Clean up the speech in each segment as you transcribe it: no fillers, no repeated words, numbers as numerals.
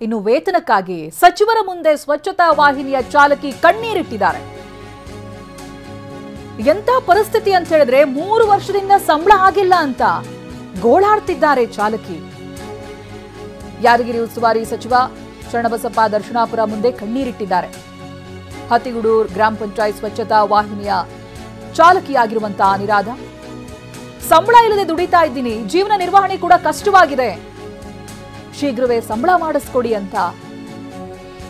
ಇನ್ನು ವೇತನಕ್ಕಾಗಿ ಸಚಿವರ ಮುಂದೆ ಸ್ವಚ್ಛತಾ ವಾಹಿನಿಯ ಚಾಲಕಿ ಕಣ್ಣೀರಿಟ್ಟಿದ್ದಾರೆ. ಎಂತ ಪರಿಸ್ಥಿತಿ ಅಂತ ಹೇಳಿದ್ರೆ 3 ವರ್ಷದಿಂದ ಸಂಬಳ ಆಗಿಲ್ಲ ಅಂತ ಗೋಳಾಡ್ತಿದ್ದಾರೆ ಚಾಲಕಿ. ಯಾದಗಿರಿ ಉಸ್ತುವಾರಿ ಸಚಿವ ಶರಣಬಸಪ್ಪ ದರ್ಶನಾಪುರ ಮುಂದೆ ಕಣ್ಣೀರಿಟ್ಟಿದ್ದಾರೆ. ಹತ್ತಿಗುಡೂರು ಗ್ರಾಮ ಪಂಚಾಯತ್ ಸ್ವಚ್ಛತಾ ವಾಹಿನಿಯ ಚಾಲಕಿಯಾಗಿರುವಂತಹ ಅನಿರಾಧ, ಸಂಬಳ ಇಲ್ಲದೆ ದುಡಿತಾ ಇದ್ದೀನಿ, ಜೀವನ ನಿರ್ವಹಣೆ ಕೂಡ ಕಷ್ಟವಾಗಿದೆ, ಶೀಘ್ರವೇ ಸಂಬಳ ಮಾಡಿಸ್ಕೊಡಿ ಅಂತ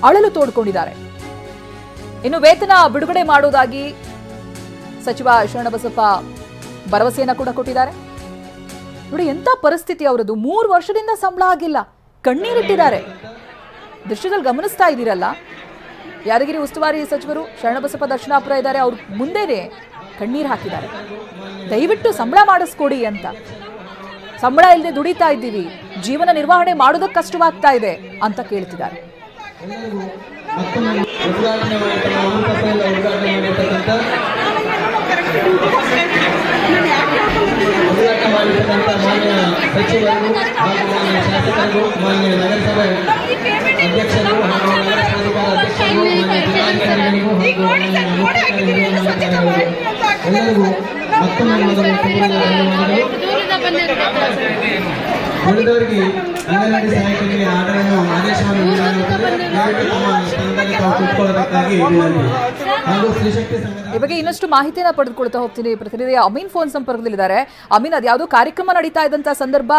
ಅಳಲು ತೋಡ್ಕೊಂಡಿದ್ದಾರೆ. ಇನ್ನು ವೇತನ ಬಿಡುಗಡೆ ಮಾಡುವುದಾಗಿ ಸಚಿವ ಶರಣಬಸಪ್ಪ ಭರವಸೆಯನ್ನ ಕೂಡ ಕೊಟ್ಟಿದ್ದಾರೆ. ನೋಡಿ ಎಂತ ಪರಿಸ್ಥಿತಿ ಅವರದು, 3 ವರ್ಷದಿಂದ ಸಂಬಳ ಆಗಿಲ್ಲ, ಕಣ್ಣೀರಿಟ್ಟಿದ್ದಾರೆ. ದೃಶ್ಯದಲ್ಲಿ ಗಮನಿಸ್ತಾ ಇದ್ದೀರಲ್ಲ, ಯಾದಗಿರಿ ಉಸ್ತುವಾರಿ ಸಚಿವರು ಶರಣಬಸಪ್ಪ ದರ್ಶನಾಪುರ ಇದ್ದಾರೆ, ಅವ್ರ ಮುಂದೆನೆ ಕಣ್ಣೀರು ಹಾಕಿದ್ದಾರೆ. ದಯವಿಟ್ಟು ಸಂಬಳ ಮಾಡಿಸ್ಕೊಡಿ ಅಂತ, ಸಂಬಳ ಇಲ್ಲದೆ ದುಡಿತಾ ಇದ್ದೀವಿ, ಜೀವನ ನಿರ್ವಹಣೆ ಮಾಡೋದಕ್ಕೆ ಕಷ್ಟವಾಗ್ತಾ ಇದೆ ಅಂತ ಕೇಳ್ತಿದ್ದಾರೆ. ಉಳಿದವರಿಗೆ ಅಂಗನವಾಡಿ ಸಹಾಯಕರಿಗೆ ಆರ್ಡರನ್ನು ಆದೇಶವನ್ನು ಈ ಬಗ್ಗೆ ಇನ್ನಷ್ಟು ಮಾಹಿತಿಯನ್ನ ಪಡೆದುಕೊಳ್ತಾ ಹೋಗ್ತೀನಿ. ಪ್ರತಿನಿಧಿ ಅಮೀನ್ ಫೋನ್ ಸಂಪರ್ಕದಲ್ಲಿದ್ದಾರೆ. ಅಮೀನ್, ಅದ್ಯಾವುದೋ ಕಾರ್ಯಕ್ರಮ ನಡೀತಾ ಇದ್ದಂತ ಸಂದರ್ಭ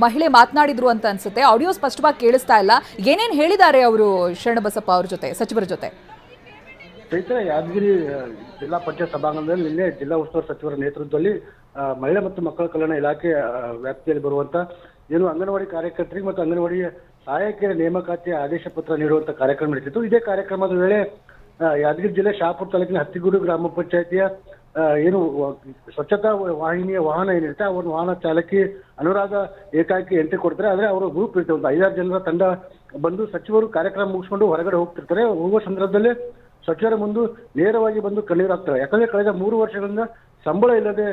ಮಹಿಳೆ ಮಾತನಾಡಿದ್ರು ಅಂತ ಅನ್ಸುತ್ತೆ, ಆಡಿಯೋ ಸ್ಪಷ್ಟವಾಗಿ ಕೇಳಿಸ್ತಾ ಇಲ್ಲ. ಏನೇನ್ ಹೇಳಿದ್ದಾರೆ ಅವರು ಶರಣಬಸಪ್ಪ ಅವ್ರ ಜೊತೆ, ಸಚಿವರ ಜೊತೆ? ಚೈತ್ರ, ಯಾದಗಿರಿ ಜಿಲ್ಲಾ ಪಂಚಾಯತ್ ಸಭಾಂಗಣದಲ್ಲಿ ನಿನ್ನೆ ಜಿಲ್ಲಾ ಉಸ್ತುವಾರಿ ಸಚಿವರ ನೇತೃತ್ವದಲ್ಲಿ ಮಹಿಳಾ ಮತ್ತು ಮಕ್ಕಳ ಕಲ್ಯಾಣ ಇಲಾಖೆ ವ್ಯಾಪ್ತಿಯಲ್ಲಿ ಬರುವಂತ ಏನು ಅಂಗನವಾಡಿ ಕಾರ್ಯಕರ್ತರಿಗೆ ಮತ್ತು ಅಂಗನವಾಡಿ ಸಹಾಯಕಿಯರ ನೇಮಕಾತಿಯ ಆದೇಶ ಪತ್ರ ನೀಡುವಂತ ಕಾರ್ಯಕ್ರಮ ನಡೆಸಿತ್ತು. ಇದೇ ಕಾರ್ಯಕ್ರಮದ ವೇಳೆ ಯಾದಗಿರಿ ಜಿಲ್ಲೆ ಶಹಾಪುರ ತಾಲೂಕಿನ ಹತ್ತಿಗೂಡು ಗ್ರಾಮ ಪಂಚಾಯತಿಯ ಏನು ಸ್ವಚ್ಛತಾ ವಾಹಿನಿಯ ವಾಹನ ಏನಿರುತ್ತೆ, ಆ ಒಂದು ವಾಹನ ಚಾಲಕಿ ಅನುರಾಧ ಏಕಾಏಕಿ ಎಂಟ್ರಿ ಕೊಡ್ತಾರೆ. ಆದ್ರೆ ಅವರು ಗ್ರೂಪ್ ಇರುತ್ತೆ, ಒಂದು 5-6 ಜನರ ತಂಡ ಬಂದು ಸಚಿವರು ಕಾರ್ಯಕ್ರಮ ಮುಗಿಸ್ಕೊಂಡು ಹೊರಗಡೆ ಹೋಗ್ತಿರ್ತಾರೆ. ಹೋಗುವ ಸಂದರ್ಭದಲ್ಲಿ ಸಚಿವರ ಮುಂದೆ ನೇರವಾಗಿ ಬಂದು ಕಣ್ಣೀರು ಹಾಕ್ತಾರೆ. ಯಾಕಂದ್ರೆ ಕಳೆದ 3 ವರ್ಷಗಳಿಂದ ಸಂಬಳ ಇಲ್ಲದೆ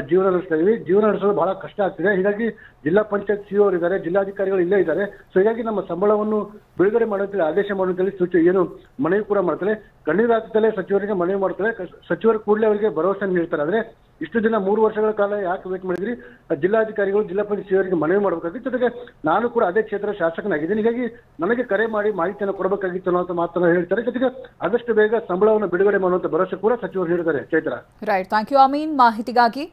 ಜೀವನ ನಡೆಸ್ತಾ ಇದೀವಿ, ಜೀವನ ನಡೆಸೋದು ಬಹಳ ಕಷ್ಟ ಆಗ್ತಿದೆ. ಹೀಗಾಗಿ ಜಿಲ್ಲಾ ಪಂಚಾಯತ್ ಸಿಒ ಇದ್ದಾರೆ, ಜಿಲ್ಲಾಧಿಕಾರಿಗಳು ಇಲ್ಲೇ ಇದ್ದಾರೆ. ಸೊ ಹೀಗಾಗಿ ನಮ್ಮ ಸಂಬಳವನ್ನು ಬಿಡುಗಡೆ ಮಾಡುತ್ತೇಳಿ ಆದೇಶ ಮಾಡುತ್ತೇಳಿ ಏನು ಮನವಿ ಕೂಡ ಮಾಡ್ತಾರೆ. ಕಣ್ಣೀರು ಹಾಕ್ತಲೇ ಸಚಿವರಿಗೆ ಮನವಿ ಮಾಡ್ತಾರೆ. ಸಚಿವರು ಕೂಡಲೇ ಅವರಿಗೆ ಭರವಸೆ ನೀಡ್ತಾರೆ. ಆದ್ರೆ ಇಷ್ಟು ದಿನ 3 ವರ್ಷಗಳ ಕಾಲ ಯಾಕೆ ವೇಟ್ ಮಾಡಿದ್ರಿ, ಜಿಲ್ಲಾಧಿಕಾರಿಗಳು ಜಿಲ್ಲಾ ಪಂಚಾಯತ್ ಸಿಒರಿಗೆ ಮನವಿ ಮಾಡಬೇಕಾಗಿತ್ತು. ಜೊತೆಗೆ ನಾನು ಕೂಡ ಅದೇ ಕ್ಷೇತ್ರ ಶಾಸಕನಾಗಿದ್ದೀನಿ, ಹೀಗಾಗಿ ನನಗೆ ಕರೆ ಮಾಡಿ ಮಾಹಿತಿಯನ್ನು ಕೊಡಬೇಕಾಗಿತ್ತು ಅನ್ನೋ ಮಾತನ್ನು ಹೇಳ್ತಾರೆ. ಜೊತೆಗೆ ಆದಷ್ಟು ಬೇಗ ಸಂಬಳವನ್ನು ಬಿಡುಗಡೆ ಮಾಡುವಂತ ಭರವಸೆ ಕೂಡ ಸಚಿವರು ನೀಡಿದ್ದಾರೆ. Chaitra, right, thank you Ameen ಮಾಹಿತಿಗಾಗಿ.